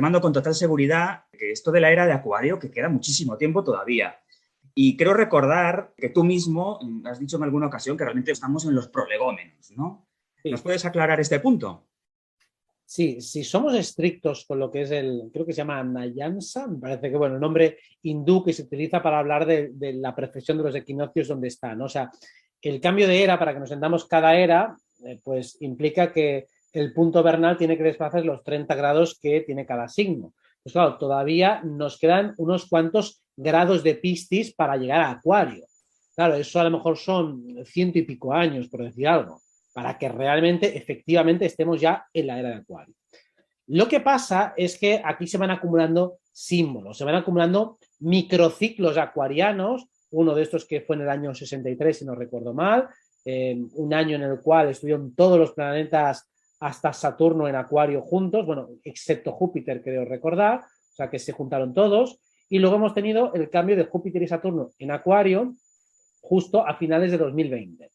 Mando con total seguridad que esto de la era de Acuario, que queda muchísimo tiempo todavía. Y creo recordar que tú mismo has dicho en alguna ocasión que realmente estamos en los prolegómenos, ¿no? ¿Nos Sí, puedes aclarar este punto? sí, si somos estrictos con lo que es creo que se llama Nayansa, me parece que, bueno, el nombre hindú que se utiliza para hablar de la precesión de los equinoccios donde está, ¿no? O sea, el cambio de era, para que nos entendamos cada era, pues implica que el punto vernal tiene que desplazar los 30 grados que tiene cada signo. Pues claro, todavía nos quedan unos cuantos grados de Piscis para llegar a Acuario. Claro, eso a lo mejor son 100 y pico años, por decir algo, para que realmente, efectivamente, estemos ya en la era de Acuario. Lo que pasa es que aquí se van acumulando símbolos, se van acumulando microciclos acuarianos, uno de estos que fue en el año 63, si no recuerdo mal, un año en el cual estuvieron todos los planetas hasta Saturno en Acuario juntos, bueno, excepto Júpiter, creo recordar, o sea que se juntaron todos, y luego hemos tenido el cambio de Júpiter y Saturno en Acuario justo a finales de 2020.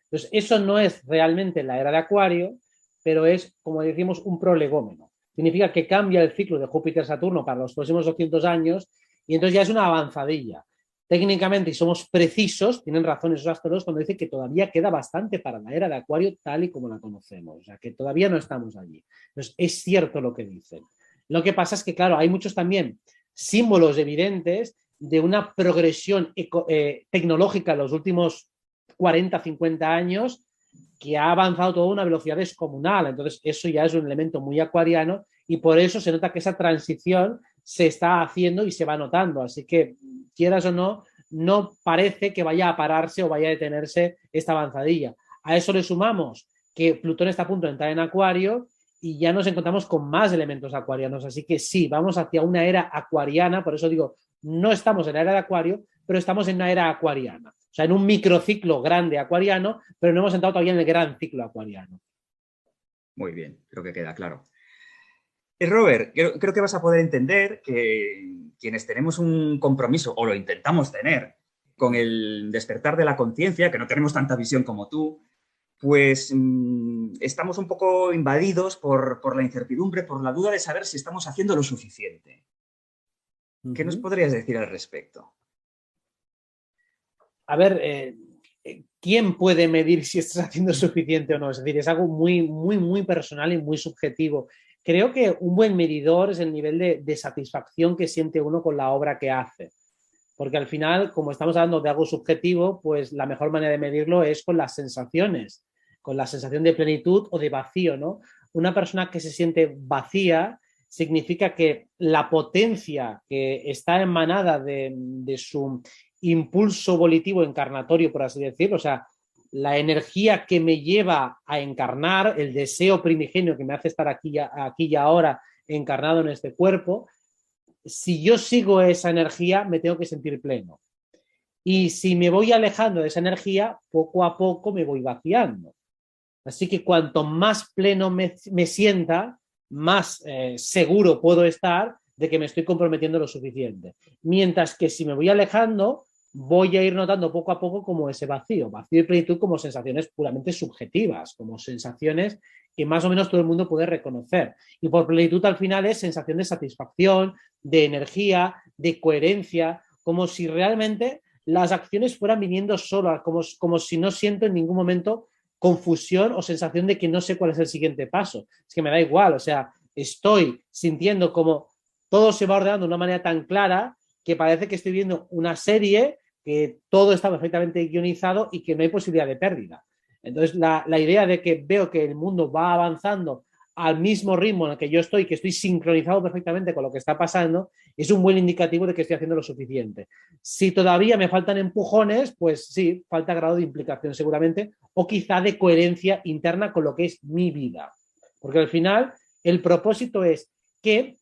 Entonces, eso no es realmente la era de Acuario, pero es, como decimos, un prolegómeno. Significa que cambia el ciclo de Júpiter-Saturno para los próximos 200 años y entonces ya es una avanzadilla. Técnicamente, y somos precisos, tienen razón esos astrólogos cuando dicen que todavía queda bastante para la era de Acuario tal y como la conocemos, o sea, que todavía no estamos allí. Entonces, es cierto lo que dicen. Lo que pasa es que, claro, hay muchos también símbolos evidentes de una progresión tecnológica en los últimos 40, 50 años que ha avanzado toda una velocidad descomunal. Entonces, eso ya es un elemento muy acuariano y por eso se nota que esa transición se está haciendo y se va notando. Así que, quieras o no, no parece que vaya a pararse o vaya a detenerse esta avanzadilla. A eso le sumamos que Plutón está a punto de entrar en Acuario y ya nos encontramos con más elementos acuarianos. Así que sí, vamos hacia una era acuariana, por eso digo, no estamos en la era de Acuario, pero estamos en una era acuariana. O sea, en un microciclo grande acuariano, pero no hemos entrado todavía en el gran ciclo acuariano. Muy bien, creo que queda claro. Robert, creo que vas a poder entender que quienes tenemos un compromiso, o lo intentamos tener, con el despertar de la conciencia, que no tenemos tanta visión como tú, pues estamos un poco invadidos por la incertidumbre, por la duda de saber si estamos haciendo lo suficiente. ¿Qué nos podrías decir al respecto? A ver, ¿quién puede medir si estás haciendo suficiente o no? Es decir, es algo muy, muy, muy personal y muy subjetivo. Creo que un buen medidor es el nivel de satisfacción que siente uno con la obra que hace. Porque al final, como estamos hablando de algo subjetivo, pues la mejor manera de medirlo es con las sensaciones, con la sensación de plenitud o de vacío, ¿no? Una persona que se siente vacía significa que la potencia que está emanada de su impulso volitivo encarnatorio, por así decirlo, o sea, la energía que me lleva a encarnar, el deseo primigenio que me hace estar aquí y ahora encarnado en este cuerpo, si yo sigo esa energía, me tengo que sentir pleno. Y si me voy alejando de esa energía, poco a poco me voy vaciando. Así que cuanto más pleno me sienta, más seguro puedo estar de que me estoy comprometiendo lo suficiente. Mientras que si me voy alejando, voy a ir notando poco a poco como ese vacío, vacío y plenitud como sensaciones puramente subjetivas, como sensaciones que más o menos todo el mundo puede reconocer. Y por plenitud al final es sensación de satisfacción, de energía, de coherencia, como si realmente las acciones fueran viniendo solas, como si no siento en ningún momento confusión o sensación de que no sé cuál es el siguiente paso. Es que me da igual, o sea, estoy sintiendo como todo se va ordenando de una manera tan clara que parece que estoy viendo una serie que todo está perfectamente guionizado y que no hay posibilidad de pérdida. Entonces, la idea de que veo que el mundo va avanzando al mismo ritmo en el que yo estoy, que estoy sincronizado perfectamente con lo que está pasando, es un buen indicativo de que estoy haciendo lo suficiente. Si todavía me faltan empujones, pues sí, falta grado de implicación seguramente, o quizá de coherencia interna con lo que es mi vida. Porque al final el propósito es que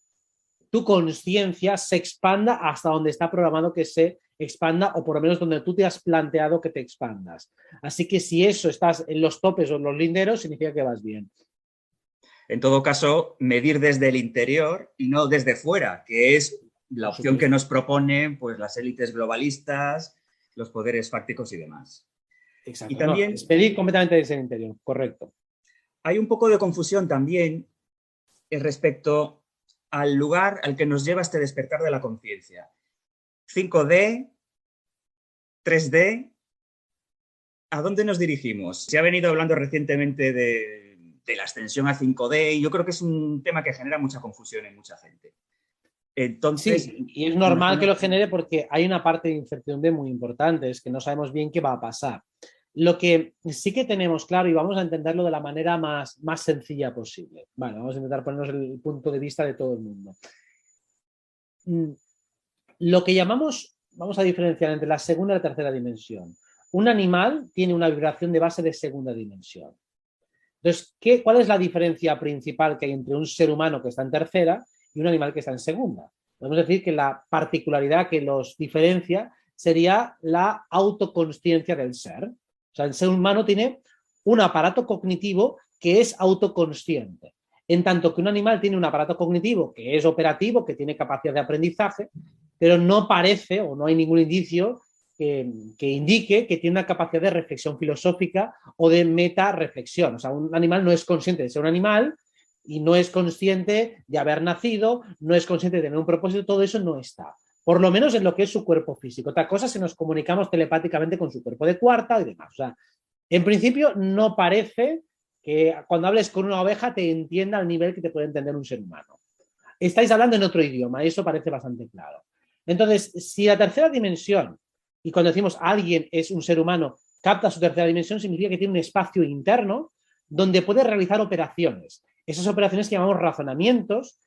tu conciencia se expanda hasta donde está programado que se expanda o por lo menos donde tú te has planteado que te expandas. Así que si eso estás en los topes o en los linderos, significa que vas bien. En todo caso, medir desde el interior y no desde fuera, que es la Por opción que supuesto. nos proponen pues, las élites globalistas, los poderes fácticos y demás. Y Exacto. No, es también pedir completamente desde el interior. Correcto. hay un poco de confusión también respecto al lugar al que nos lleva este despertar de la conciencia. 5D, 3D, ¿a dónde nos dirigimos? Se ha venido hablando recientemente de la ascensión a 5D y yo creo que es un tema que genera mucha confusión en mucha gente. Entonces, sí, y es normal que lo genere porque hay una parte de incertidumbre muy importante, es que no sabemos bien qué va a pasar. Lo que sí que tenemos claro, y vamos a entenderlo de la manera más sencilla posible. Vale, vamos a intentar ponernos el punto de vista de todo el mundo. Lo que llamamos, vamos a diferenciar entre la segunda y la tercera dimensión. Un animal tiene una vibración de base de segunda dimensión. Entonces, ¿cuál es la diferencia principal que hay entre un ser humano que está en tercera y un animal que está en segunda? Podemos decir que la particularidad que los diferencia sería la autoconsciencia del ser. O sea, el ser humano tiene un aparato cognitivo que es autoconsciente, en tanto que un animal tiene un aparato cognitivo que es operativo, que tiene capacidad de aprendizaje, pero no parece o no hay ningún indicio que indique que tiene una capacidad de reflexión filosófica o de meta-reflexión. O sea, un animal no es consciente de ser un animal y no es consciente de haber nacido, no es consciente de tener un propósito, todo eso no está. Por lo menos en lo que es su cuerpo físico. Otra cosa es si nos comunicamos telepáticamente con su cuerpo de cuarta y demás. O sea, en principio no parece que cuando hables con una oveja te entienda al nivel que te puede entender un ser humano. Estáis hablando en otro idioma y eso parece bastante claro. Entonces, si la tercera dimensión, y cuando decimos alguien es un ser humano, capta su tercera dimensión, significa que tiene un espacio interno donde puede realizar operaciones. Esas operaciones que llamamos razonamientos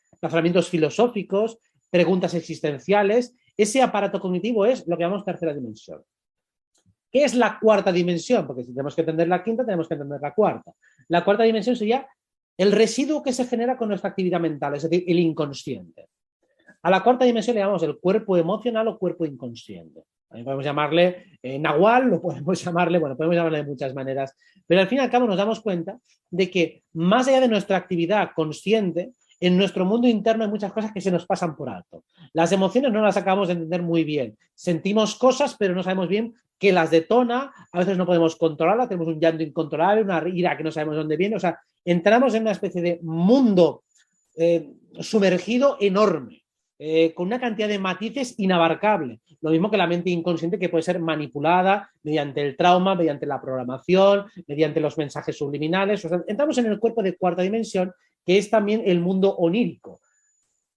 filosóficos, preguntas existenciales. Ese aparato cognitivo es lo que llamamos tercera dimensión. ¿Qué es la cuarta dimensión? Porque si tenemos que entender la quinta, tenemos que entender la cuarta. La cuarta dimensión sería el residuo que se genera con nuestra actividad mental, es decir, el inconsciente. A la cuarta dimensión le llamamos el cuerpo emocional o cuerpo inconsciente. También podemos llamarle nahual, o podemos llamarle de muchas maneras, pero al fin y al cabo nos damos cuenta de que más allá de nuestra actividad consciente, en nuestro mundo interno hay muchas cosas que se nos pasan por alto. Las emociones no las acabamos de entender muy bien. Sentimos cosas, pero no sabemos bien qué las detona, a veces no podemos controlarla, tenemos un llanto incontrolable, una ira que no sabemos dónde viene, o sea, entramos en una especie de mundo sumergido enorme. Con una cantidad de matices inabarcable. Lo mismo que la mente inconsciente que puede ser manipulada mediante el trauma, mediante la programación, mediante los mensajes subliminales. O sea, entramos en el cuerpo de cuarta dimensión, que es también el mundo onírico.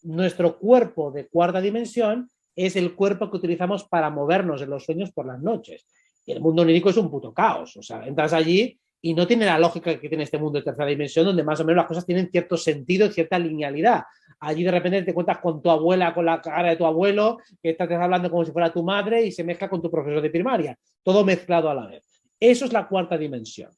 Nuestro cuerpo de cuarta dimensión es el cuerpo que utilizamos para movernos en los sueños por las noches. Y el mundo onírico es un puto caos. O sea, entras allí y no tiene la lógica que tiene este mundo de tercera dimensión, donde más o menos las cosas tienen cierto sentido y cierta linealidad. Allí de repente te cuentas con tu abuela, con la cara de tu abuelo, que estás hablando como si fuera tu madre y se mezcla con tu profesor de primaria. Todo mezclado a la vez. Eso es la cuarta dimensión.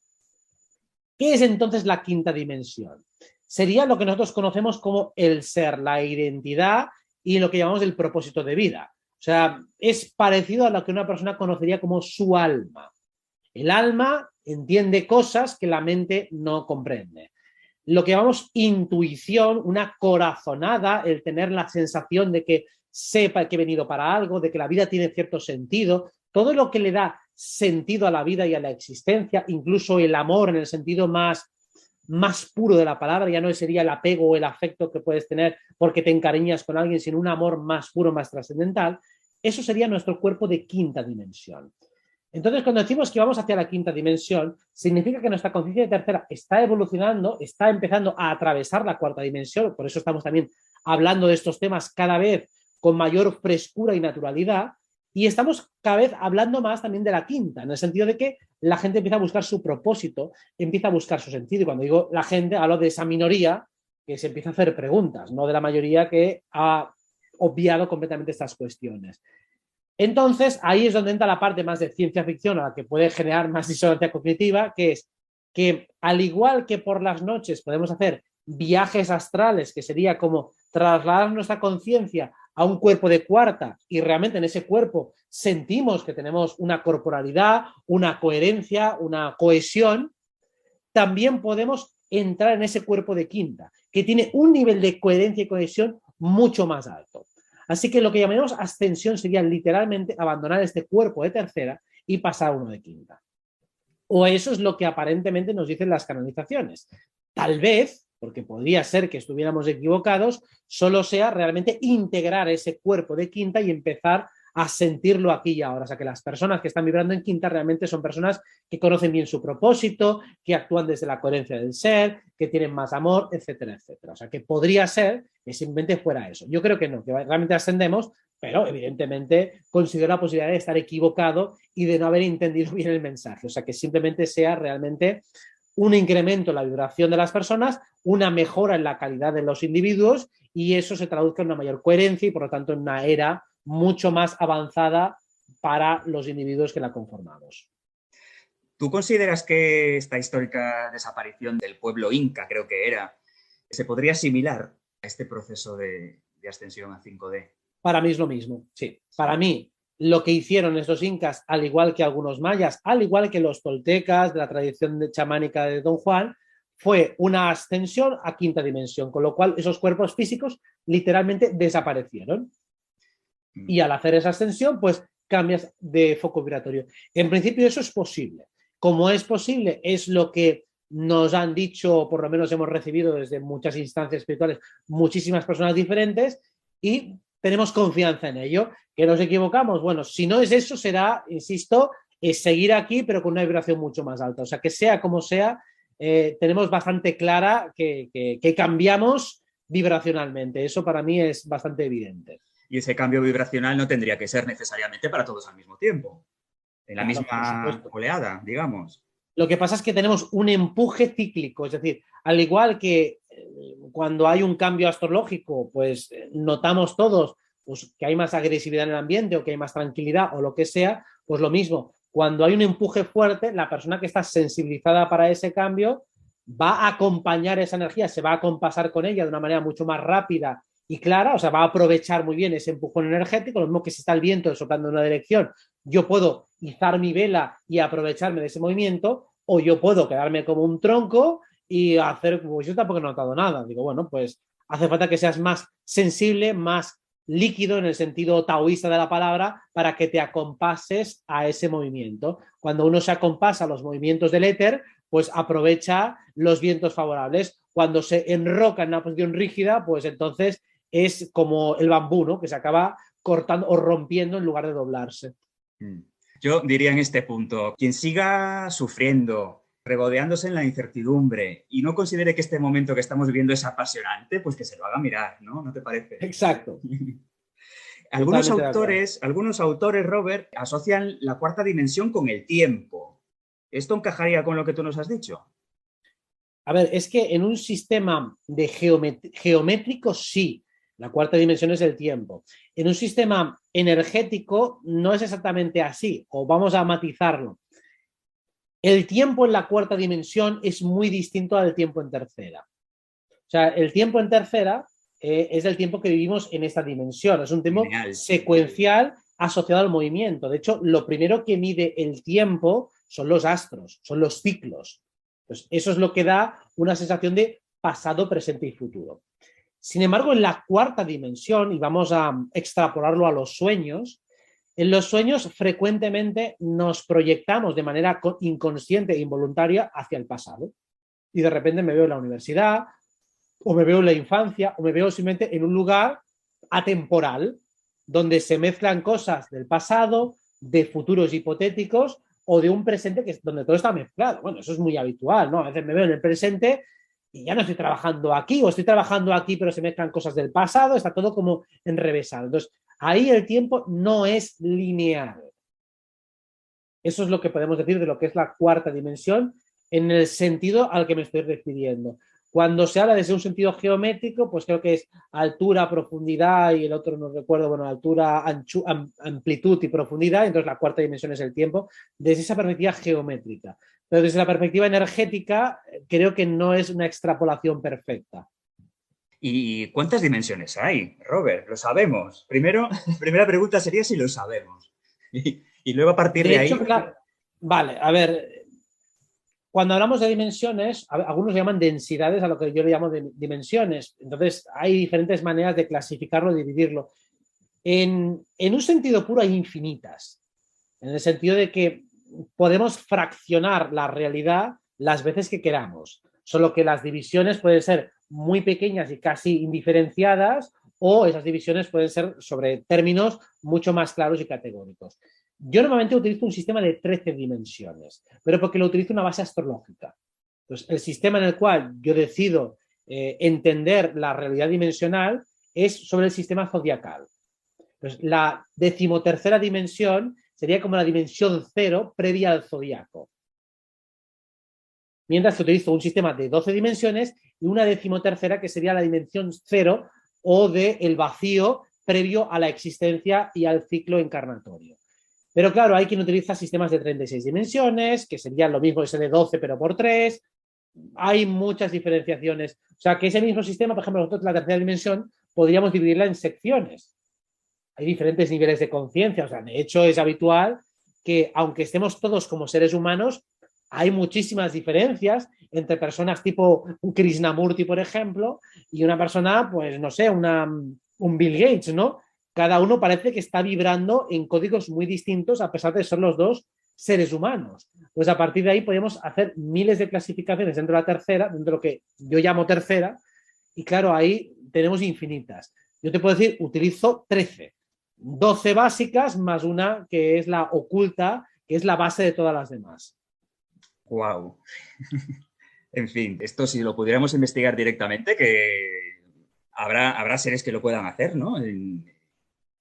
¿Qué es entonces la quinta dimensión? Sería lo que nosotros conocemos como el ser, la identidad y lo que llamamos el propósito de vida. O sea, es parecido a lo que una persona conocería como su alma. El alma entiende cosas que la mente no comprende. Lo que llamamos intuición, una corazonada, el tener la sensación de que sepa que he venido para algo, de que la vida tiene cierto sentido, todo lo que le da sentido a la vida y a la existencia, incluso el amor en el sentido más puro de la palabra, ya no sería el apego o el afecto que puedes tener porque te encariñas con alguien, sino un amor más puro, más trascendental. Eso sería nuestro cuerpo de quinta dimensión. Entonces, cuando decimos que vamos hacia la quinta dimensión, significa que nuestra conciencia de tercera está evolucionando, está empezando a atravesar la cuarta dimensión, por eso estamos también hablando de estos temas cada vez con mayor frescura y naturalidad, y estamos cada vez hablando más también de la quinta, en el sentido de que la gente empieza a buscar su propósito, empieza a buscar su sentido, y cuando digo la gente, hablo de esa minoría que se empieza a hacer preguntas, no de la mayoría que ha obviado completamente estas cuestiones. Entonces, ahí es donde entra la parte más de ciencia ficción, a la que puede generar más disonancia cognitiva, que es que al igual que por las noches podemos hacer viajes astrales, que sería como trasladar nuestra conciencia a un cuerpo de cuarta y realmente en ese cuerpo sentimos que tenemos una corporalidad, una coherencia, una cohesión, también podemos entrar en ese cuerpo de quinta, que tiene un nivel de coherencia y cohesión mucho más alto. Así que lo que llamamos ascensión sería literalmente abandonar este cuerpo de tercera y pasar a uno de quinta. O eso es lo que aparentemente nos dicen las canonizaciones. Tal vez porque podría ser que estuviéramos equivocados, solo sea realmente integrar ese cuerpo de quinta y empezar a sentirlo aquí y ahora. O sea, que las personas que están vibrando en quinta realmente son personas que conocen bien su propósito, que actúan desde la coherencia del ser, que tienen más amor, etcétera, etcétera. O sea, que podría ser que simplemente fuera eso. Yo creo que no, que realmente ascendemos, pero evidentemente considero la posibilidad de estar equivocado y de no haber entendido bien el mensaje. O sea, que simplemente sea realmente un incremento en la vibración de las personas, una mejora en la calidad de los individuos y eso se traduzca en una mayor coherencia y por lo tanto en una era mucho más avanzada para los individuos que la conformamos. ¿Tú consideras que esta histórica desaparición del pueblo inca, creo que era, se podría asimilar a este proceso de ascensión a 5D? Para mí es lo mismo, sí. Para mí, lo que hicieron estos incas, al igual que algunos mayas, al igual que los toltecas de la tradición chamánica de Don Juan, fue una ascensión a quinta dimensión, con lo cual esos cuerpos físicos literalmente desaparecieron. Y al hacer esa ascensión, pues cambias de foco vibratorio. En principio eso es posible. Como es posible, es lo que nos han dicho, por lo menos hemos recibido desde muchas instancias espirituales, muchísimas personas diferentes y tenemos confianza en ello. ¿Que nos equivocamos? Bueno, si no es eso, será, insisto, es seguir aquí, pero con una vibración mucho más alta. O sea, que sea como sea, tenemos bastante clara que cambiamos vibracionalmente. Eso para mí es bastante evidente. Y ese cambio vibracional no tendría que ser necesariamente para todos al mismo tiempo, en la Claro, por misma supuesto. oleada, digamos. Lo que pasa es que tenemos un empuje cíclico, es decir, al igual que cuando hay un cambio astrológico, pues notamos todos pues, que hay más agresividad en el ambiente o que hay más tranquilidad o lo que sea, pues lo mismo, cuando hay un empuje fuerte, la persona que está sensibilizada para ese cambio va a acompañar esa energía, se va a compasar con ella de una manera mucho más rápida y clara, o sea, va a aprovechar muy bien ese empujón energético, lo mismo que si está el viento soplando en una dirección, yo puedo izar mi vela y aprovecharme de ese movimiento, o yo puedo quedarme como un tronco y hacer, pues yo tampoco he notado nada. Digo, bueno, pues hace falta que seas más sensible, más líquido en el sentido taoísta de la palabra para que te acompases a ese movimiento. Cuando uno se acompasa a los movimientos del éter, pues aprovecha los vientos favorables. Cuando se enroca en una posición rígida, pues entonces es como el bambú, ¿no? Que se acaba cortando o rompiendo en lugar de doblarse. Yo diría en este punto, quien siga sufriendo, regodeándose en la incertidumbre y no considere que este momento que estamos viviendo es apasionante, pues que se lo haga mirar, ¿no? ¿No te parece? Exacto. Algunos autores, Robert, asocian la cuarta dimensión con el tiempo. ¿Esto encajaría con lo que tú nos has dicho? A ver, es que en un sistema de geométrico sí, la cuarta dimensión es el tiempo. En un sistema energético no es exactamente así, o vamos a matizarlo. El tiempo en la cuarta dimensión es muy distinto al tiempo en tercera. O sea, el tiempo en tercera es el tiempo que vivimos en esta dimensión. Es un tiempo Lineal. secuencial asociado al movimiento. De hecho, lo primero que mide el tiempo son los astros, son los ciclos. Pues eso es lo que da una sensación de pasado, presente y futuro. Sin embargo, en la cuarta dimensión, y vamos a extrapolarlo a los sueños, en los sueños frecuentemente nos proyectamos de manera inconsciente e involuntaria hacia el pasado. Y de repente me veo en la universidad, o me veo en la infancia, o me veo simplemente en un lugar atemporal, donde se mezclan cosas del pasado, de futuros hipotéticos, o de un presente que es donde todo está mezclado. Bueno, eso es muy habitual, ¿no? A veces me veo en el presente y ya no estoy trabajando aquí, o estoy trabajando aquí, pero se mezclan cosas del pasado, está todo como enrevesado. Entonces, ahí el tiempo no es lineal. Eso es lo que podemos decir de lo que es la cuarta dimensión en el sentido al que me estoy refiriendo. Cuando se habla desde un sentido geométrico, pues creo que es altura, profundidad y el otro no recuerdo, bueno, altura, amplitud y profundidad, entonces la cuarta dimensión es el tiempo, desde esa perspectiva geométrica. Pero desde la perspectiva energética, creo que no es una extrapolación perfecta. ¿Y cuántas dimensiones hay, Robert? Lo sabemos. Primera pregunta sería si lo sabemos. Y luego a partir de hecho, ahí... claro, vale, a ver, cuando hablamos de dimensiones, algunos llaman densidades a lo que yo le llamo dimensiones. Entonces, hay diferentes maneras de clasificarlo y dividirlo. En un sentido puro hay infinitas, en el sentido de que podemos fraccionar la realidad las veces que queramos. solo que las divisiones pueden ser muy pequeñas y casi indiferenciadas, o esas divisiones pueden ser sobre términos mucho más claros y categóricos. Yo normalmente utilizo un sistema de 13 dimensiones, pero porque lo utilizo una base astrológica. Entonces, el sistema en el cual yo decido entender la realidad dimensional es sobre el sistema zodiacal. Entonces, la 13ª dimensión sería como la dimensión 0 previa al zodiaco. Mientras que utilizo un sistema de 12 dimensiones y una 13ª que sería la dimensión 0 o del vacío previo a la existencia y al ciclo encarnatorio. Pero claro, hay quien utiliza sistemas de 36 dimensiones, que serían lo mismo ese de 12 pero por 3. Hay muchas diferenciaciones. O sea, que ese mismo sistema, por ejemplo, nosotros la 3ª dimensión podríamos dividirla en secciones. Hay diferentes niveles de conciencia. O sea, de hecho es habitual que, aunque estemos todos como seres humanos, hay muchísimas diferencias entre personas tipo un Krishnamurti, por ejemplo, y una persona, pues no sé, un Bill Gates, ¿no? Cada uno parece que está vibrando en códigos muy distintos a pesar de ser los dos seres humanos. Pues a partir de ahí podemos hacer miles de clasificaciones dentro de la tercera, dentro de lo que yo llamo tercera, y claro, ahí tenemos infinitas. Yo te puedo decir, utilizo 13, 12 básicas más una que es la oculta, que es la base de todas las demás. Wow. En fin, esto si lo pudiéramos investigar directamente, que habrá seres que lo puedan hacer, ¿no? En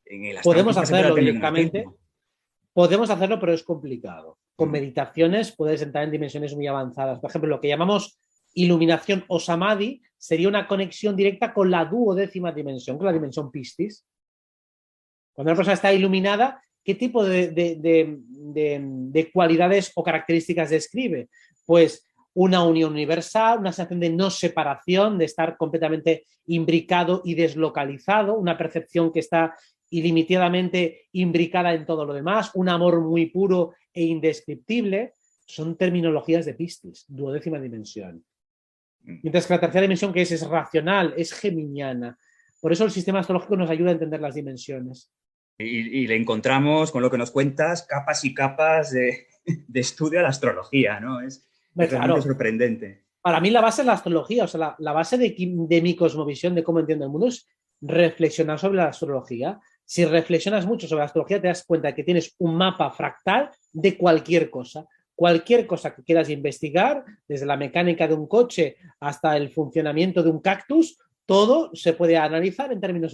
el astral Podemos quizás se pueda hacerlo tener una directamente, podemos hacerlo, pero es complicado. Con Mm. meditaciones puedes entrar en dimensiones muy avanzadas. Por ejemplo, lo que llamamos iluminación o samadhi sería una conexión directa con la 12ª dimensión, con la dimensión piscis. Cuando una persona está iluminada, ¿qué tipo de cualidades o características describe? Pues una unión universal, una sensación de no separación, de estar completamente imbricado y deslocalizado, una percepción que está ilimitadamente imbricada en todo lo demás, un amor muy puro e indescriptible. Son terminologías de Piscis, 12ª dimensión. Mientras que la 3ª dimensión, que es racional, es geminiana. Por eso el sistema astrológico nos ayuda a entender las dimensiones. Y le encontramos, con lo que nos cuentas, capas y capas de estudio a la astrología, ¿no? Es realmente Claro, sorprendente. para mí la base es la astrología, o sea, la base de mi cosmovisión, de cómo entiendo el mundo, es reflexionar sobre la astrología. Si reflexionas mucho sobre la astrología, te das cuenta de que tienes un mapa fractal de cualquier cosa. Cualquier cosa que quieras investigar, desde la mecánica de un coche hasta el funcionamiento de un cactus, todo se puede analizar en términos